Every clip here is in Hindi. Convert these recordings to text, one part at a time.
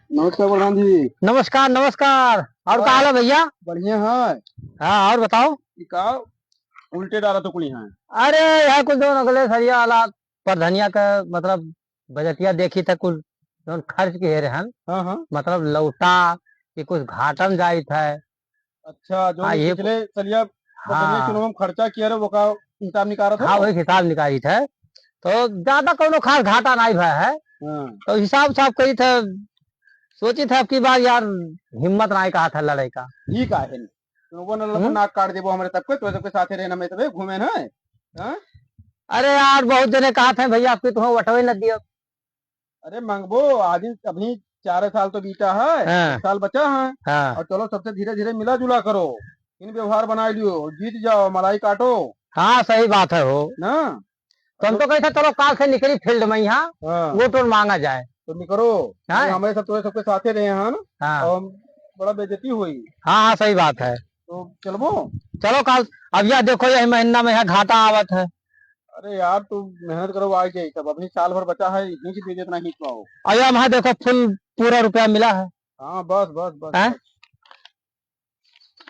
नमस्कार प्रधान जी। नमस्कार नमस्कार। और क्या हाल है भैया? बढ़िया है। हाँ और बताओ। का उल्टे डाला तो कुड़ी है। अरे यहाँ कुछ दोन अगले सरिया वाला पर धनिया का मतलब बजटिया देखी था कुछ दोन खर्च के रहन हाँ हाँ। मतलब लौटा कि कुछ घाटन जाइत है। अच्छा जो हाँ नहीं ये पिछले चलिए बदनिया हाँ चुनाव में खर्चा किया रहे वो का हिसाब निकाला हाँ था। वही हिसाब निकाली थे तो ज्यादा कोनो खास घाटा नहीं भय है। हाँ। तो हिसाब साफ करी थे। सोची था अब की बार यार हिम्मत नहीं कहा था लड़ाई का। ठीक है वो न हम्म? नाक काट देबो हमारे तब के तो सबके साथे रहना में तबे घूमे ना है। हाँ? अरे यार बहुत जने कहा थे भैया आपकी तुम्हें वटवे न दियो। अरे मंगबो आज अभी 4 साल तो बीता है, एक हाँ साल बचा है। हाँ और चलो सबसे धीरे धीरे मिला जुला करो, इन व्यवहार बना लियो, जीत जाओ मलाई काटो हाँ सही बात है हो। ना। तो हम जो तो कहते चलो काल से निकली फील्ड में यहाँ हाँ वोट वोट मांगा जाए। तो नहीं करो। नहीं हाँ हमारे सब तो सबके साथे रहे हैं ना। हाँ और बड़ा बेइज्जती हुई हाँ हाँ सही बात है। तो चलबो। चलो काल अब यह देखो यही महीना में यहाँ घाटा आवत है। अरे यार तू मेहनत करो आ जाए तब अभी साल भर बचा है, इतनी सी दे इतना ही पाओ। और यहाँ वहाँ देखो फुल पूरा रुपया मिला है। हाँ बस बस बस हैं? बस।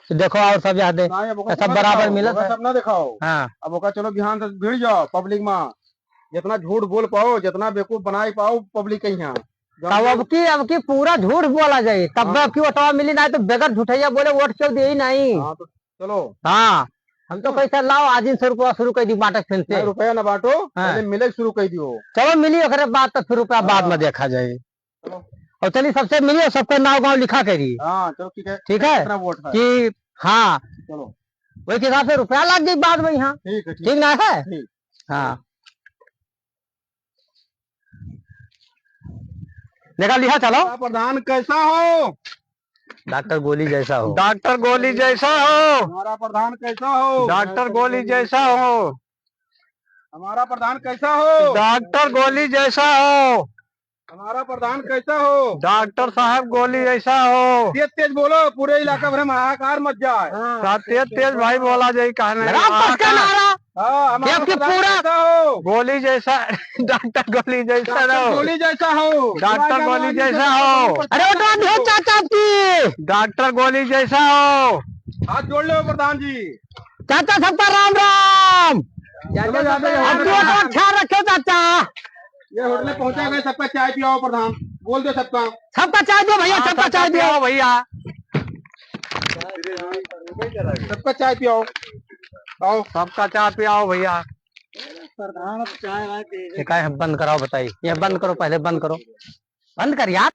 तो देखो और सब यहाँ दे ना अब ओका सब सब ना बराबर दिखाओ, मिलत ओका है। सब ना दिखाओ। हाँ अब ओका चलो बिहान से भीड़ जाओ पब्लिक में, जितना झूठ बोल पाओ जितना बेवकूफ बना पाओ पब्लिक के यहाँ तब अब की पूरा झूठ बोला जाए तब हाँ अब की वोटवा मिली नहीं तो बेगर झूठैया बोले वोट क्यों दे ही नहीं। हाँ तो चलो। हाँ हम तो कैसे लाओ आज ही से रुपया शुरू कर दी बाटक फिर से। नहीं रुपया ना बांटो, हाँ पहले मिले शुरू कर दियो। चलो मिली ओकरे बाद तो फिर रुपया बाद में हाँ देखा जाए। चलो। और चलिए सबसे मिलिए सबका नाव गाँव लिखा करिए। हाँ चलो ठीक है, ठीक है कितना वोट है। कि हाँ चलो वही के हिसाब से रुपया लग गई बाद में यहाँ। ठीक है ठीक ना है। ठीक। हाँ देखा लिखा चलो। हमारा प्रधान कैसा हो? डॉक्टर गोली जैसा हो। डॉक्टर गोली जैसा हो। हमारा प्रधान कैसा हो? डॉक्टर गोली जैसा हो। हमारा प्रधान कैसा हो? डॉक्टर गोली जैसा हो। हमारा प्रधान कैसा हो? डॉक्टर साहब गोली जैसा हो। तेज तेज बोलो, पूरे इलाका भर में हाहाकार मच जाए। तेज तेज भाई बोला जाए कहने लगा पक्का नारा। हाँ हमारा ये प्रधान पूरा- कैसा हो? गोली जैसा डॉक्टर गोली जैसा डॉक्टर हो। गोली जैसा हो। डॉक्टर गोली जैसा हो। अरे वो तो भेज चाचा की। डॉक्टर गोली जैसा हो। हाथ जोड़ लो प्रधान जी। चाचा सबका राम राम। चलो जाते हैं, आपकी वोट ख्याल रखे चाचा। ये होटल में पहुंचा गए, सबका चाय पियाओ प्रधान, बोल दो सबका। सबका चाय दो भैया सबका चाय दो। पियाओ भैया। सबका चाय पियाओ आओ। सबका चाय पियाओ भैया। प्रधान चाय ये काय है, बंद कराओ बताइए ये बंद करो पहले बंद करो बंद कर यार।